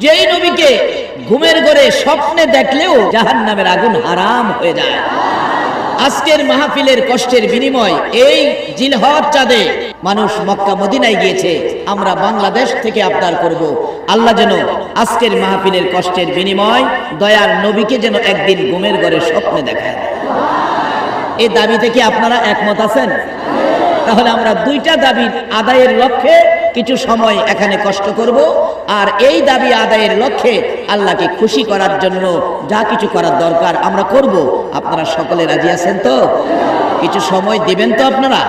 যেই নবীকে ঘুমের ঘরে স্বপ্নে দেখলেও জাহান্নামের আগুন হারাম হয়ে যায়। আজকের মাহফিলের কষ্টের বিনিময় এই জিলহজ চাঁদে মানুষ মক্কা মদিনায় গিয়েছে, আমরা বাংলাদেশ থেকে আবদার করব আল্লাহ যেন আজকের মাহফিলের কষ্টের বিনিময় দয়ার নবীকে যেন একদিন ঘুমের ঘরে স্বপ্নে দেখায়। এই দাবি থেকে আপনারা একমত আছেন? তাহলে আমরা দুইটা দাবি আদায়ের লক্ষ্যে কিছু সময় এখানে কষ্ট করব, আর এই দাবি আদায়ের লক্ষ্যে আল্লাহকে খুশি করার জন্য যা কিছু করার দরকার আমরা করব। আপনারা সকলে রাজি আছেন তো? কিছু সময় দিবেন তো আপনারা?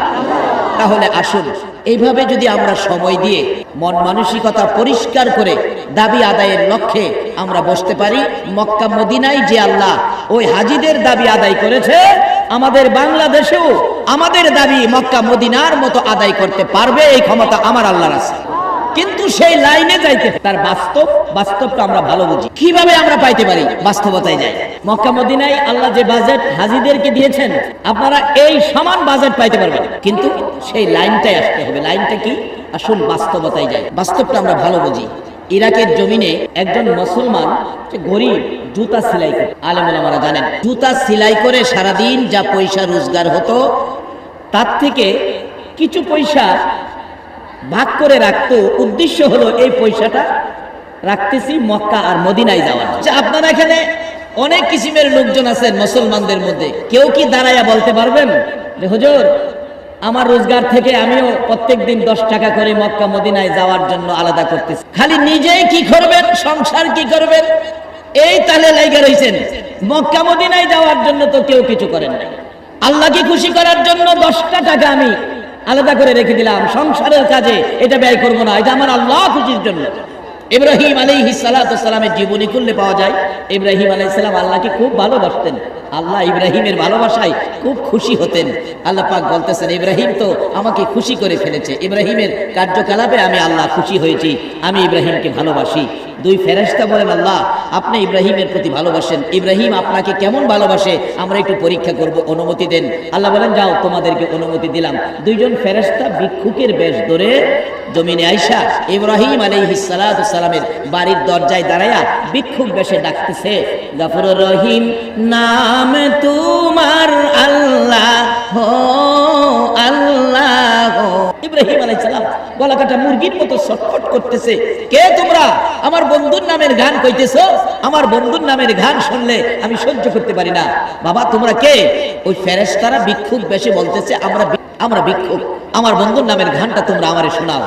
তাহলে আসুন এইভাবে যদি আমরা সময় দিয়ে মন মানসিকতা পরিষ্কার করে দাবি আদায়ের লক্ষ্যে আমরা বসতে পারি, মক্কা মদিনায় যে আল্লাহ ওই হাজীদের দাবি আদায় করেছে, আমাদের বাংলাদেশেও আমাদের দাবি মক্কা মদিনার মতো আদায় করতে পারবে, এই ক্ষমতা আমার আল্লাহর আছে। কিন্তু সেই লাইনে যাইতে তার বাস্তবটা আমরা ভালো বুঝি। কিভাবে আমরা পাইতে পারি? বাস্তবতায় যাই। মক্কা মদিনায় আল্লাহ যে বাজেট হাজীদেরকে দিয়েছেন, আপনারা এই সমান বাজেট পাইতে পারবেন, কিন্তু সেই লাইনটাই আসতে হবে। লাইনটা কি? আসুন বাস্তবতায় যাই, বাস্তবটা আমরা ভালো বুঝি। ইরাকের জমিনে একজন মুসলমান গরিব জুতা সেলাই করে, আলেম ওলামারা জানেন, জুতা সেলাই করে সারাদিন যা পয়সা রোজগার হতো তার থেকে কিছু পয়সা ভাগ করে রাখতো। উদ্দেশ্য হলো এই পয়সাটা রাখতেছি মক্কা আর মদিনায় যাওয়ার। আপনারা এখানে অনেক কিসিমের লোকজন আছেন মুসলমানদের মধ্যে, কেউ কি দাঁড়াইয়া বলতে পারবেন যে হুজুর আমার রোজগার থেকে আমিও প্রত্যেকদিন 10 টাকা করে মক্কা মদিনায় যাওয়ার জন্য আলাদা করতেছি? খালি নিজেই কি করবেন, সংসার কি করবেন, এই তালে লাইগা রইছেন। মক্কা মদিনায় যাওয়ার জন্য তো কেউ কিছু করেন না। আল্লাহকে খুশি করার জন্য 10টা টাকা আমি আলাদা করে রেখে দিলাম, সংসারের কাজে এটা ব্যয় করব না, এটা আমার আল্লাহ খুশির জন্য। ইব্রাহিম আলাইহিস সালাতু ওয়াস সালামের জীবনী খুললে পাওয়া যায় ইব্রাহিম আলাইহিস সালাম আল্লাহকে খুব ভালোবাসতেন। আল্লাহ ইব্রাহিমের ভালোবাসায় খুব খুশি হতেন। আল্লাহ পাক বলতেছেন ইব্রাহিম তো আমাকে খুশি করে ফেলেছে, ইব্রাহিমের কার্যকলাপে আমি আল্লাহ খুশি হয়েছি, আমি ইব্রাহিমকে ভালোবাসি। দুই ফেরেশতা বলেন আল্লাহ আপনি ইব্রাহিমের প্রতি ভালোবাসেন, ইব্রাহিম আপনাকে কেমন ভালোবাসে আমরা একটু পরীক্ষা করব, অনুমতি দেন। আল্লাহ বলেন যাও তোমাদেরকে অনুমতি দিলাম। দুইজন ফেরেশতা ভিক্ষুকের বেশ ধরে জমিনে আইসা ইব্রাহিম আলাইহিস সালাতু ওয়াস সালামের বাড়ির দরজায় দাঁড়ায়া ভিক্ষুক বেশে ডাকতেছে, গফুরুর রহিম নাম তোমার আল্লাহ হো আল্লাহ হো। ইব্রাহিম আলাইহিস সালাম গলা কাটা মুরগির মতো ছটফট করতেছে, কে তোমরা? আমার বন্ধুর নামের গান কইতেছো? আমার বন্ধুর নামের গান শুনলে আমি সহ্য করতে পারি না। বাবা তোমরা কে? ওই ফেরেশতারা ভিক্ষুক বেশে বলতেছে আমরা ভিক্ষুক, আমার বন্ধুর নামের গানটা তোমরা আমারে শোনাও।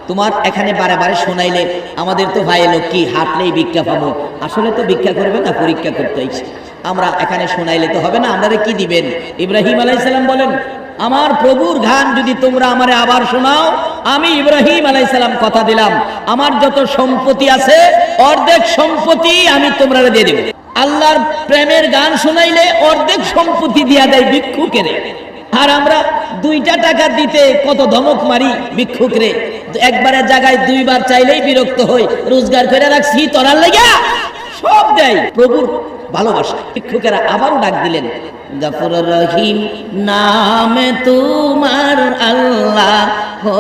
তোমার এখানে বারে বারে শোনাইলে আমাদের তো ভাই লোক কি হাঁটলেই ভিক্ষা পাবো, আসলে তো ভিক্ষা করবে না, পরীক্ষা করতে হয়েছে। আমরা এখানে শোনাইলে তো হবে না, আমাদের কি দিবেন? ইব্রাহিম আলাইহিস সালাম বলেন আমার প্রভুর গান যদি তোমরা আমারে আবার শোনাও, আমি ইব্রাহিম আলাইহিস সালাম কথা দিলাম আমার যত সম্পত্তি আছে অর্ধেক সম্পত্তি আমি তোমরা দিয়ে দেব। আল্লাহর প্রেমের গান শোনাইলে অর্ধেক সম্পত্তি দিয়া দেয় ভিক্ষুকের। আর আমরা 2টা টাকা দিতে কত ধমক মারি ভিক্ষুকরে, একবারের জায়গায় 2বার চাইলেই বিরক্ত হই, রোজগার করে রাখছি তোরার লাগা, সব দেয় প্রভুর ভালোবাসা। ভিক্ষুকেরা আবারও ডাক দিলেন গফুরুর রহিম নাম তোমার আল্লাহ হো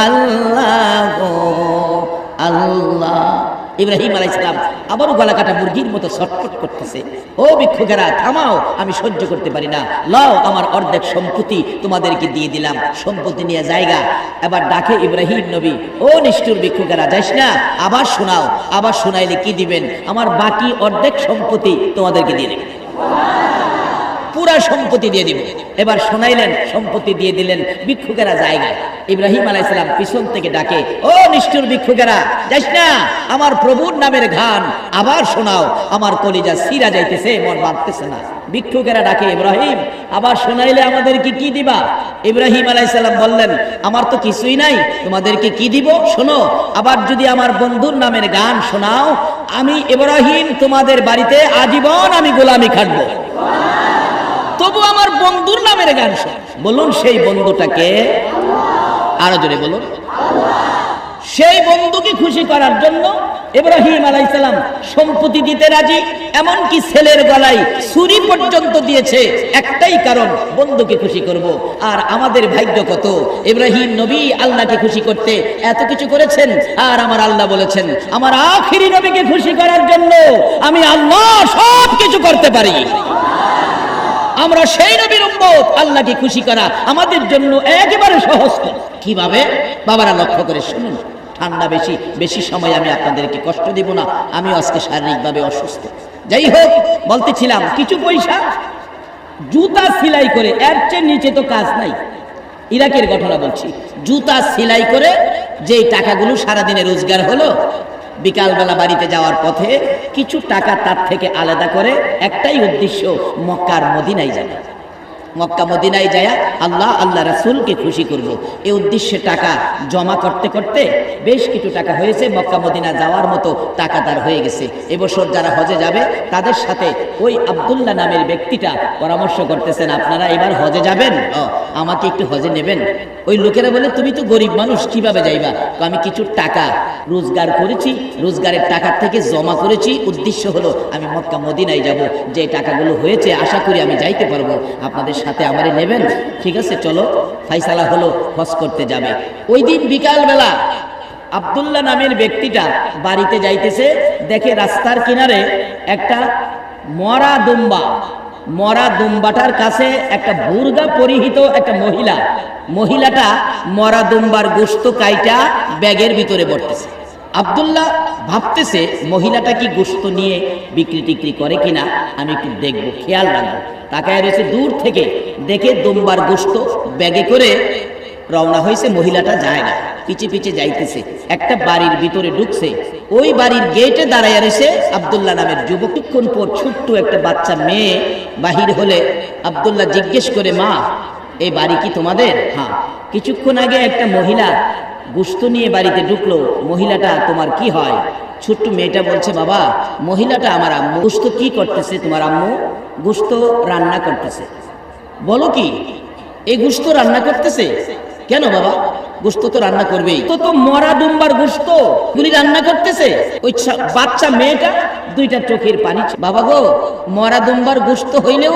আল্লাহ হো আল্লাহ। ইব্রাহিম আলাইহিস সালাম আবারও গলা কাটা মুরগির মতো ছটফট করতেছে, ও ভিক্ষুকেরা থামাও, আমি সহ্য করতে পারি না, লাও আমার অর্ধেক সম্পত্তি তোমাদেরকে দিয়ে দিলাম, সম্পত্তি নিয়ে জায়গা। এবার ডাকে ইব্রাহিম নবী, ও নিষ্ঠুর ভিক্ষুকেরা যাইস না, আবার শোনাও। আবার শোনাইলে কি দিবেন? আমার বাকি অর্ধেক সম্পত্তি তোমাদেরকে দিয়ে দেবেন, পুরা সম্পত্তি দিয়ে দিব। এবার শোনাইলেন, সম্পত্তি দিয়ে দিলেন, ভিক্ষুকেরা জায়গায়। ইব্রাহিম আলাইহিস সালাম পিছন থেকে ডাকে, ও নিষ্ঠুর ভিক্ষুকেরা যাইস না, আমার প্রভুর নামের গান আবার শোনাও, আমার কলিজা সিরা যাইতেছে, মন বাঁধতেছে না। ভিক্ষুকেরা ডাকে ইব্রাহিম আবার শোনাইলে আমাদেরকে কি দিবা? ইব্রাহিম আলাইহিস সালাম বললেন আমার তো কিছুই নাই, তোমাদেরকে কি দিব? শোনো, আবার যদি আমার বন্ধুর নামের গান শোনাও, আমি ইব্রাহিম তোমাদের বাড়িতে আজীবন আমি গোলামি খাটবো। তবু আমার বন্ধুর নামের গান শোন। বলুন সেই বন্ধুটাকে? আরো জোরে বলুন। সেই বন্ধুকে খুশি করার জন্য ইব্রাহিম আলাইহিস সালাম সম্পত্তি দিতে রাজি, এমনকি ছেলের গলায় ছুরি পর্যন্ত দিয়েছে, একটাই কারণ, বন্ধুকে খুশি করব। আর আমাদের ভাগ্য কত, ইব্রাহিম নবী আল্লাহকে খুশি করতে এত কিছু করেছেন, আর আমার আল্লাহ বলেছেন আমার আখিরি নবীকে খুশি করার জন্য আমি আল্লাহ সব কিছু করতে পারি। আমরা সেই নবীর উম্মত, আল্লাহকে খুশি করা আমাদের জন্য একেবারে সহজ। কিভাবে বাবারা লক্ষ্য করে শুনুন, ঠান্ডা বেশি, বেশি সময় আমি আপনাদেরকে কষ্ট দিব না, আমিও আজকে শারীরিকভাবে অসুস্থ। যাই হোক, বলতেছিলাম কিছু পয়সা জুতা সেলাই করে, এর চেয়ে নিচে তো কাজ নাই। ইরাকের ঘটনা বলছি, জুতা সেলাই করে যে টাকাগুলো সারাদিনে রোজগার হলো, বিকালবেলা বাড়িতে যাওয়ার পথে কিছু টাকা তার থেকে আলাদা করে একটাই উদ্দেশ্য, মক্কার মদিনায় যাবে। মক্কা মদিনায় যায় আল্লাহ রাসূলকে খুশি করব, এই উদ্দেশ্যে টাকা জমা করতে করতে বেশ কিছু টাকা হয়েছে, মক্কা মদিনা যাওয়ার মতো টাকা তার হয়ে গেছে। এবছর যারা হজে যাবে তাদের সাথে ওই আব্দুল্লাহ নামের ব্যক্তিটা পরামর্শ করতেছেন, আপনারা এবার হজে যাবেন, আমাকে একটু হজে নেবেন। ওই লোকেরা বলে তুমি তো গরিব মানুষ, কিভাবে যাইবা? তো আমি কিছু টাকা রোজগার করেছি, রোজগারের টাকা থেকে জমা করেছি, উদ্দেশ্য হলো আমি মক্কা মদিনায় যাব, যে টাকাগুলো হয়েছে আশা করি আমি যাইতে পারবো, আপনাদের সাথে আমারে নেবেন? ঠিক আছে, চলো। ফাইসালা হলো, হজ করতে যাবে। ওই দিন বিকালবেলা আব্দুল্লাহ নামের ব্যক্তিটা বাড়িতে যাইতেছে, দেখে রাস্তার কিনারে একটা মরা দুম্বা, মরা দুম্বাটার কাছে একটা বুর্গা পরিহিত একটা মহিলাটা মরা দুম্বার গোশত কাইটা ব্যাগের ভিতরে ভরতেছে। আব্দুল্লাহ ভাবতেছে মহিলাটা কি গোশত নিয়ে বিক্রি টিক্রি করে কিনা, আমি একটু দেখবো, খেয়াল রাখবো। তাকায় রয়েছে, দূর থেকে দেখে দুম্বার গোশত ব্যাগে করে রওনা হয়েছে। মহিলাটা যায় না, পিছে পিছে যাইতেছে, একটা বাড়ির ভিতরে ঢুকছে। ওই বাড়ির গেটে দাঁড়ায় রয়েছে আব্দুল্লাহ নামের যুবক। কিছুক্ষণ পর ছোট্ট একটা বাচ্চা মেয়ে বাহির হলে আব্দুল্লাহ জিজ্ঞেস করে, মা এই বাড়ি কি তোমাদের? হ্যাঁ। কিছুক্ষণ আগে একটা মহিলা গোশত নিয়ে বাড়িতে ঢুকলো, মহিলাটা তোমার কি হয়? ছোট্ট মেয়েটা বলছে, বাবা মহিলাটা আমার আম্মু। গোশত কি করতেছে তোমার আম্মু? গোশত রান্না করতেছে। বলো কি, এই গোশত রান্না করতেছে? কেন বাবা, গোশত তো রান্না করবেই, তো মরা দুম্বার গোশত গুলি রান্না করতেছে। ওই বাচ্চা মেয়েটা দুইটা চোখের পানি, বাবা গো মরা দুম্বার গোশত হইলেও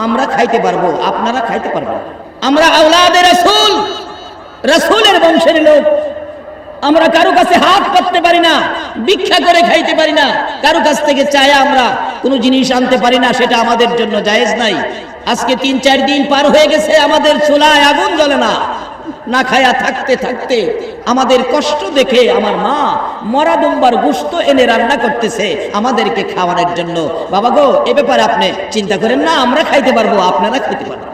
আমরা খাইতে পারবো, আপনারা খাইতে পারবেন। আমরা আওলাদে রাসূল, রাসূলের বংশের লোক, আমরা কারো কাছে হাত পাততে পারি না, ভিক্ষা করে খাইতে পারি না, কারো কাছ থেকে চায়া আমরা কোনো জিনিস আনতে পারি না, সেটা আমাদের জন্য জায়েজ নাই। আজকে 3-4 দিন পার হয়ে গেছে, আমাদের চুলায় আগুন জ্বলে না, না খায়া থাকতে থাকতে আমাদের কষ্ট দেখে আমার মা মরা দুম্বার গোশত এনে রান্না করতেছে আমাদেরকে খাওয়ানোর জন্য। বাবা গো, এ ব্যাপারে আপনি চিন্তা করেন না, আমরা খাইতে পারবো, আপনারা খাইতে পারবেন।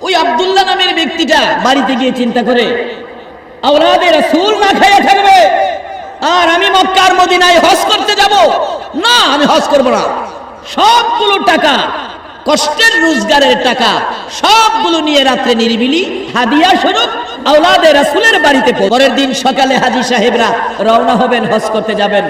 ওই আব্দুল্লাহ নামের ব্যক্তিটা বাড়িতে গিয়ে চিন্তা করে, আওলাদে রাসূল না খাইয়া থাকবে, আর আমি মক্কার মদিনায় হজ করতে যাব না, আমি হজ করব না। সবগুলো টাকা, কষ্টের রোজগারের টাকা সবগুলো নিয়ে রাত্রে নিরিবিলি হাদিয়া স্বরূপ আওলাদে রাসূলের বাড়িতে। পরের দিন সকালে হাজী সাহেবরা রওনা হবেন, হজ করতে যাবেন।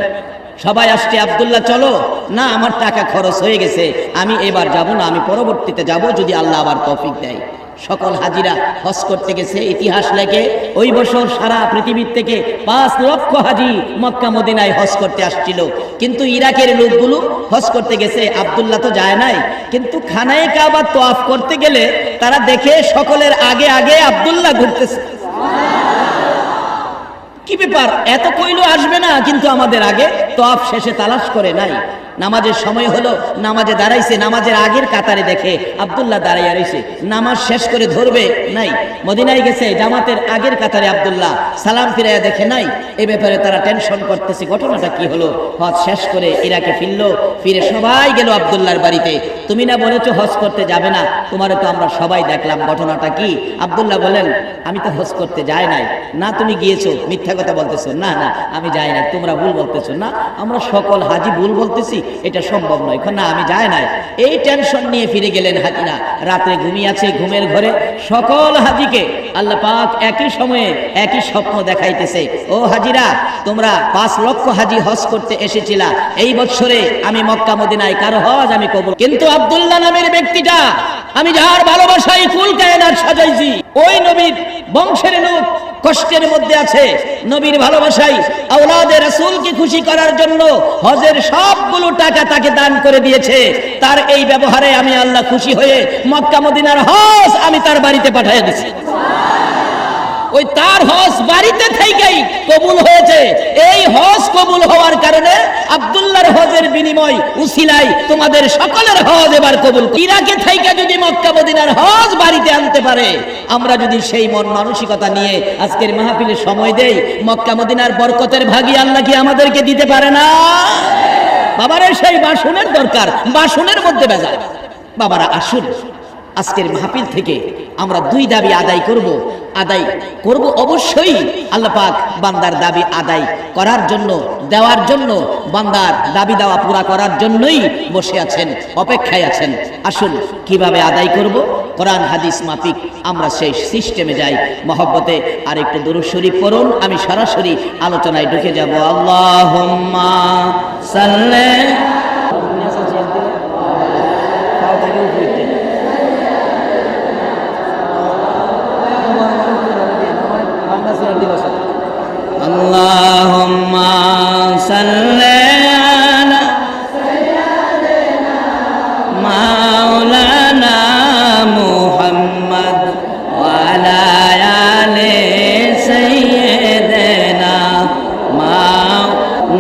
সবাই আসছে, আব্দুল্লাহ চলো না, আমার টাকা খরচ হয়ে গেছে, আমি এবার যাব না, আমি পরবর্তীতে যাব যদি আল্লাহ আবার তৌফিক দেয়। সকল হাজিরা হজ করতে গেছে। ইতিহাস লেখে ওই বছর সারা পৃথিবীর থেকে 5 লক্ষ হাজি মক্কা মদিনায় হজ করতে আসছিল, কিন্তু ইরাকের লোকগুলো হজ করতে গেছে, আব্দুল্লাহ তো যায় নাই। কিন্তু খানায়ে কাবা তওয়াফ করতে গেলে তারা দেখে সকলের আগে আগে আব্দুল্লাহ ঘুরতেছে। কি ব্যাপার, এত কইলো আসবে না, কিন্তু আমাদের আগে তওয়াফ শেষে তালাশ করে নাই। নামাজের সময় হলো, নামাজে দাঁড়াইছে, নামাজের আগের কাতারে দেখে আব্দুল্লাহ দাঁড়াইয়া রইছে, নামাজ শেষ করে ধরবে নাই। মদিনায় গেছে, জামাতের আগের কাতারে আব্দুল্লাহ, সালাম ফিরাইয়া দেখে নাই। এই ব্যাপারে তারা টেনশন করতেছে, ঘটনাটা কি হলো। হজ শেষ করে ইরাকে ফিরে সবাই গেল আব্দুল্লাহর বাড়িতে। তুমি না বলেছো হজ করতে যাবে না, তোমারে তো আমরা সবাই দেখলাম, ঘটনাটা কি? আব্দুল্লাহ বলেন, আমি তো হজ করতে যাই নাই। না তুমি গিয়েছো, মিথ্যা কথা বলতেছো। না না আমি যাই নাই, তোমরা ভুল বলতেছো। না আমরা সকল হাজি ভুল বলতেছি, এটা সম্ভব নয়। না আমি যাই নাই। এই টেনশন নিয়ে ফিরে গেলেন হাজিরা। রাত্রে ঘুমিয়ে আছে ঘুমের ঘরে। সকল হাজিকে আল্লাহ পাক একই সময়ে একই স্বপ্ন দেখাইতেছে, ও হাজিরা তোমরা 5 লক্ষ হাজি হজ করতে এসেছিলা, এই বছরে আমি মক্কা মদিনায় কারো হজ আমি কবুল। কিন্তু আব্দুল্লাহ নামের ব্যক্তিটা, আমি যার ভালোবাসায় কুল কায়নাত সাজাইছি, ওই নবীর বংশের লোক, কষ্টের মধ্যে আছে, নবীর ভালোবাসায় আওলাদে রাসূলকে খুশি করার জন্য হজের সবগুলো টাকা তাকে দান করে দিয়েছে। তার এই ব্যবহারে আমি আল্লাহ খুশি হয়ে মক্কা মদিনার হজ আমি তার বাড়িতে পাঠিয়ে দিয়েছি। ওই তার হজ বাড়িতে থেকেই কবুল হয়েছে। এই হজ কবুল হওয়ার কারণে আব্দুল্লাহর হজের বিনিময় উসিলাই তোমাদের সকলের হজ এবার কবুল। ইরাকে থেকে যদি মক্কা মদিনার হজ বাড়িতে আনতে পারে, আমরা যদি সেই মন মানসিকতা নিয়ে আজকের মাহফিলে সময় দেই, মক্কা মদিনার বরকতের ভাগী আল্লাহ কি আমাদেরকে দিতে পারে না? বাবারে সেই বাসনের দরকার, বাসনের মধ্যে ভেজাল। বাবারা আসুন আজকের মাহফিল থেকে আমরা দুই দাবি আদায় করব অবশ্যই। আল্লাহ পাক বান্দার দাবি আদায় করার জন্য, দেওয়ার জন্য, বান্দার দাবি দেওয়া পুরা করার জন্যই বসে আছেন, অপেক্ষায় আছেন। আসুন কিভাবে আদায় করব, কোরআন হাদিস মাফিক আমরা সেই সিস্টেমে যাই। মহব্বতে আর একটু দুরূদ শরীফ পড়ুন, আমি সরাসরি আলোচনায় ঢুকে যাব। আল্লাহুম্মা সাল্লি Allahumma salli ala maulana Muhammad wa ala ali sayyidina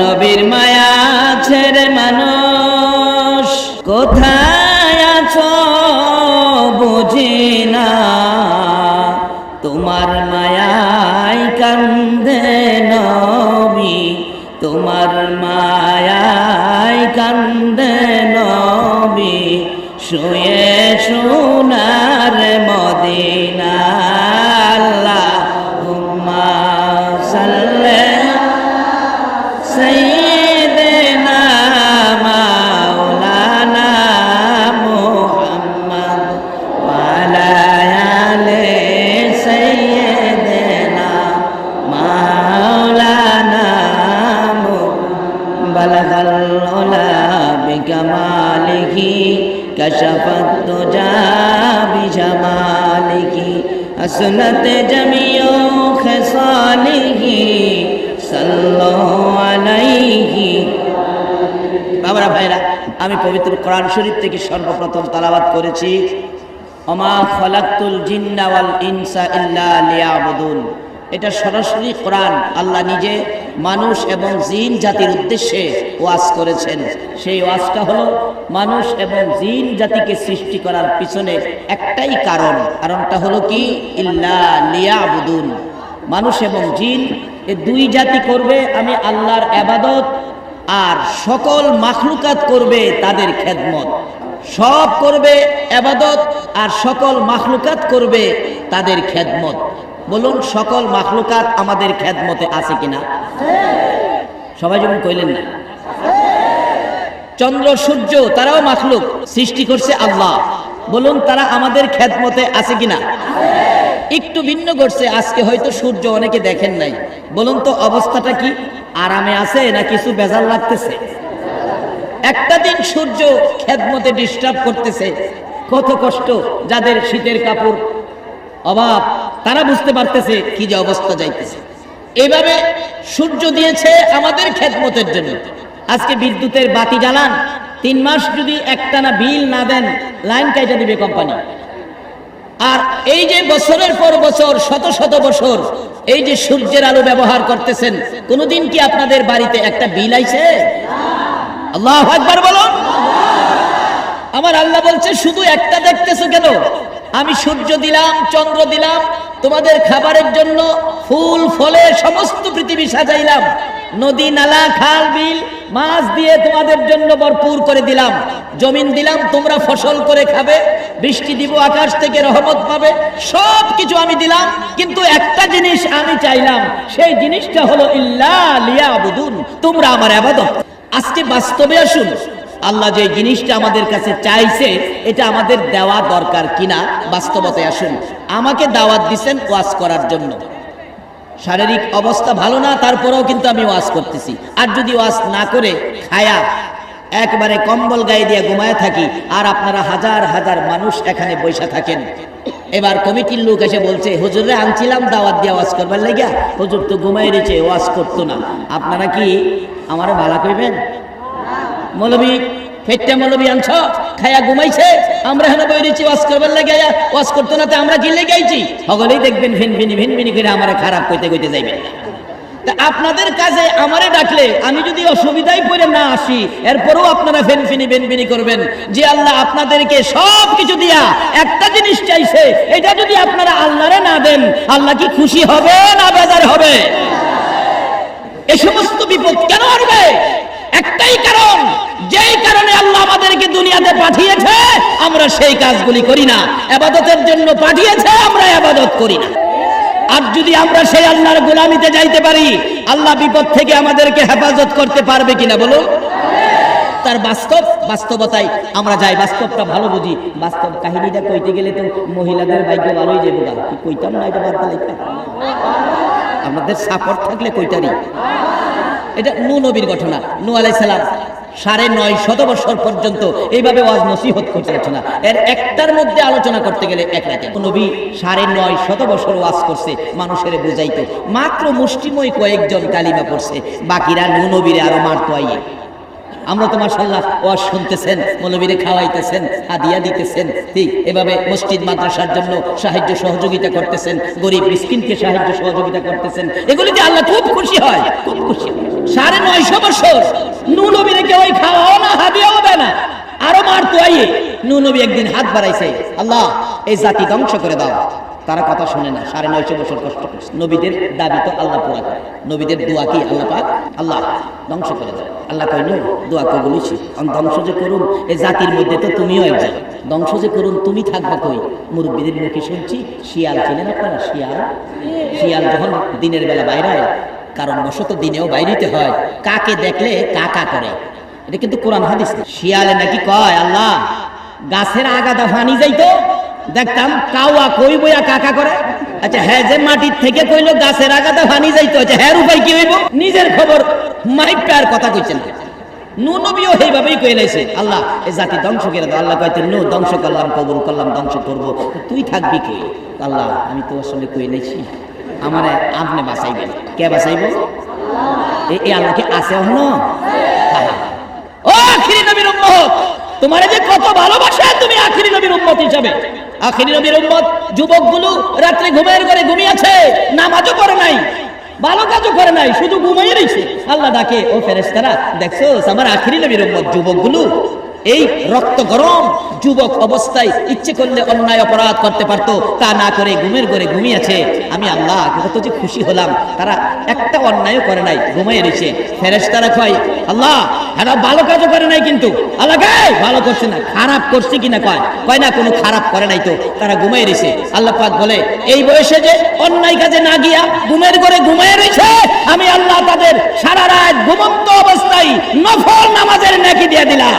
নবীর মায়া ছেড়ে মানুষ কোথায় আছো বুঝি না, তোমার মায়ায় কান্দে নবী, তোমার মায়ায় কান্দে নবী, শুয়ে সোনার মদিনা। আল্লাহুম্মা সাল্লি সাইয়্যিদিনা মাওলানা মুহাম্মদ ওয়া আলা আলি সাইয়্যিদিনা মাওলানা বালাগাল উলা বিকামালিহি কাশাফাত তুজা বিজামালিহি আসনাত জামিউ খিসালিহি সাল্লাল্লাহু আলাইহি। বাবারা ভাইরা, আমি পবিত্র কোরআন শরীফ থেকে সর্বপ্রথম তেলাওয়াত করেছি ওমা খালাকতুল জিন্না ওয়াল ইনসা ইল্লা লিয়াবুদুন। এটা সরাসরি কোরআন, আল্লাহ নিজে মানুষ এবং জিন জাতির উদ্দেশ্যে ওয়াজ করেছেন। সেই ওয়াজটা হলো মানুষ এবং জিন জাতিকে সৃষ্টি করার পিছনে একটাই কারণটা হলো কি, ইল্লা লিয়াবুদুন। মানুষ এবং জিন এই দুই জাতি করবে আমি আল্লাহর ইবাদত, আর সকল মাখলুকাত করবে তাদের খেদমত। সব করবে ইবাদত আর সকল মাখলুকাত করবে তাদের খেদমত। বলুন সকল মাখলুকাত আমাদের খেদমতে আছে কিনা? সবাই যেমন কইলেন না। চন্দ্র সূর্য তারাও মাখলুক, সৃষ্টি করছে আল্লাহ। বলুন তারা আমাদের খেদমতে আছে কিনা? একটু ভিন্ন করছে। আজকে হয়তো সূর্য অনেকে দেখেন নাই। বলুন তো অবস্থাটা কি? আরামে আছে না কিছু বেজাল লাগতেছে? একটা দিন সূর্য খেদমতে ডিস্টার্ব করতেছে, কত কষ্ট। যাদের শীতের কাপড় অভাব তারা বুঝতে পারতেছে কি যে অবস্থা যাইতেছে। এইভাবে সূর্য দিয়েছে আমাদের খেদমতের জন্য। আজকে বিদ্যুতের বাতি জ্বালান, 3 মাস যদি একটানা বিল না দেন লাইন কাইটা দিবে কোম্পানি। আর এই যে বছরের পর বছর, শত শত বছর এই যে সূর্যের আলো ব্যবহার করতেছেন, কোনদিন কি আপনাদের বাড়িতে একটা বিল আইছে? আল্লাহু আকবার বলুন। আমার আল্লাহ বলছে শুধু একটা দেখতেছো কেন? আমি সূর্য দিলাম, চন্দ্র দিলাম তোমাদের খাবারের জন্য, ফুল ফলে সমস্ত পৃথিবী সাজাইলাম, নদী নালা খাল বিল মাছ দিয়ে তোমাদের জন্য ভরপুর করে দিলাম, জমিন দিলাম তোমরা ফসল করে খাবে, বৃষ্টি দিব আকাশ থেকে রহমত পাবে, সব কিছু আমি দিলাম। কিন্তু একটা জিনিস আমি চাইলাম, সেই জিনিসটা হলো ইল্লা লিয়াবুদুন, তোমরা আমার ইবাদত। আজকে বাস্তবে আসুন, আল্লাহ যে জিনিসটা আমাদের কাছে চাইছে এটা আমাদের দেওয়া দরকার কিনা বাস্তবতে আসুন। আমাকে দাওয়াত দিবেন ওয়াজ করার জন্য, শারীরিক অবস্থা ভালো না, তারপরেও কিন্তু আমি ওয়াজ করতেছি। আর যদি ওয়াজ না করে খায়া একবারে কম্বল গায়ে দিয়ে ঘুমায় থাকি, আর আপনারা হাজার হাজার মানুষ এখানে বসে থাকেন, এবার কমিটির লোক এসে বলছে, হুজুরে আনছিলাম দাওয়াত দিয়ে ওয়াজ করবার লাগিয়া, হুজুর তো ঘুমাই রয়েছে, ওয়াজ করতো না, আপনারা কি আমারে ভাড়া কইবেন? মৌলবী ফেটটা মৌলবী আনছ, খায়া ঘুমাইছে, আমরা হেন বই রয়েছি ওয়াজ করবার লাগিয়া, ওয়াজ করতো না, তো আমরা কি লেগাইছি? সকলেই দেখবেন ভিনভিনি করে আমারে খারাপ কইতে কইতে যাইবেন। আপনাদের কাজে আমারে ডাকলে আমি যদি অসুবিধায় পড়ে না আসি, এরপরও আপনারা ফেনফিনি করবেন যে আল্লাহ আপনাদেরকে সব কিছু দিয়া একটা জিনিস চাইছে, এটা যদি আপনারা আল্লাহরে না দেন, আল্লাহ কি খুশি হবে না বেজার হবে? এই সমস্ত বিপদ কেন আসবে? একটাই কারণ, যেই কারণে আল্লাহ আমাদেরকে দুনিয়াতে পাঠিয়েছে আমরা সেই কাজগুলি করি না। ইবাদতের জন্য পাঠিয়েছে, আমরা ইবাদত করি না। আর যদি আমরা সেই আল্লাহর গোলামিতে যাইতে পারি, আল্লাহ বিপদ থেকে আমাদেরকে হেফাজত করতে পারবে কিনা বলুন? তার বাস্তবতায় আমরা যাই, বাস্তবটা ভালো বুঝি। বাস্তব কাহিনীটা কইতে গেলে তো মহিলাদের ভাগ্য ভালোই যাবে, কি কইতাম না, এটা বাদ দিলে আমাদের সাপোর্ট থাকলে কইতারি। এটা নূহ নবীর ঘটনা। নূহ আলাইহিস সালাম 950 বছর পর্যন্ত এইভাবে ওয়াজ নসিহত করতে না, এর একটার মধ্যে আলোচনা করতে গেলে এক রাতে। নবী 950 বছর ওয়াজ করছে, মানুষের বুঝাইতো, মাত্র মুষ্টিময় কয়েকজন কালিমা পড়ছে, বাকিরা নূহ নবীরে আরো মারতো আইয়ে। আমরা তো মাশাআল্লাহ ওয়াজ শুনতেছেন, মৌলবীরে খাওয়াইতেছেন, হাদিয়া দিতেছেন, ঠিক এভাবে মসজিদ মাদ্রাসার জন্য সাহায্য সহযোগিতা করতেছেন, গরিব মিসকিনকে সাহায্য সহযোগিতা করতেছেন, এগুলিতে আল্লাহ খুব খুশি হয়, খুব খুশি। 950 বছর নূহ নবীরে কেউ খাওয়াও না, হাদিয়াও দেয় না, আরো মারতো আইয়ে। নূহ নবী একদিন হাত বাড়াইছে, আল্লাহ এই জাতি ধ্বংস করে দাও। তারা কথা শুনে না, 950 বছর কষ্ট করছে। নবীদের দাবি তো আল্লাহ পুরা করে, নবীদের দোয়া কি আল্লাহ পাক আল্লাহ ধ্বংস করে দাও। আল্লাহ কইল দোয়া কই বলেছি, ধ্বংস যে করুন এই জাতির মধ্যে তো তুমিও একজন, ধ্বংস যে করুন তুমি থাকবা কই? মুরব্বীদের মুখে শুনছি শিয়াল, চিনেন আপনারা শিয়াল যখন দিনের বেলা বাইরে হয়, কারণ বশত দিনেও বাইরেতে হয়, কাকে দেখলে কাকা করে, এটা কিন্তু কোরআন হাদিস না। শিয়ালে নাকি কয় আল্লাহ গাছের আগাদা ফানি যাইতো, দেখতাম কাওয়া কই বইয়া কাকা করে। আচ্ছা হ্যাঁ, যে মাটির থেকে কইলো গাছের আগাদা ফানি যাইতো, আচ্ছা হ্যাঁ উপায় কি হইব? নিজের খবর মাইপার কথা কইছেন। নূহ নবীও এইভাবেই কই লাইছে, আল্লাহ এই জাতি ধ্বংস করে দাও। আল্লাহ কইতে নূহ ধ্বংস করলাম, কবুল করলাম, ধ্বংস করবো, তুই থাকবি কই? আল্লাহ আমি তো আসলে কই লাইছি, আমারে আপনি বাঁচাইবেন। কে বাঁচাইব? এই আল্লাহ কি আছে এখনো? ও আখিরি নবীর উম্মত, তোমারে যে কত ভালোবাসে, তুমি আখিরি নবীর উম্মত হিসাবে। আখিরি নবীর উম্মত যুবকগুলো রাত্রে ঘুমের ঘরে ঘুমিয়েছে, নামাজও করে নাই, ভালো কাজও করে নাই, শুধু ঘুমাই রইছে। আল্লাহ ডাকে, ও ফেরেশতারা দেখছো আমার আখিরি নবীর উম্মত যুবকগুলো এই রক্ত গরম যুবক অবস্থায় ইচ্ছে করলে অন্যায় অপরাধ করতে পারতো, তা না করে ঘুমের ঘরে ঘুমিয়েছে। আমি আল্লাহ কত যে খুশি হলাম, তারা একটা অন্যায়ও করে নাই, ঘুমাই রয়েছে। ফেরেশতারা কয় আল্লাহ এরা ভালো কাজও করে নাই, কিন্তু আল্লাহ কয় ভালো করছে না, খারাপ করছে কিনা? কয় না, কোনো খারাপ করে নাই তো, তারা ঘুমাই রয়েছে। আল্লাহ পাক বলে এই বয়সে যে অন্যায় কাজে না গিয়া ঘুমের ঘরে ঘুমাই রয়েছে, আমি আল্লাহ তাদের সারা রাত ঘুমন্ত অবস্থায় নফল নামাজের নেকি দিয়ে দিলাম।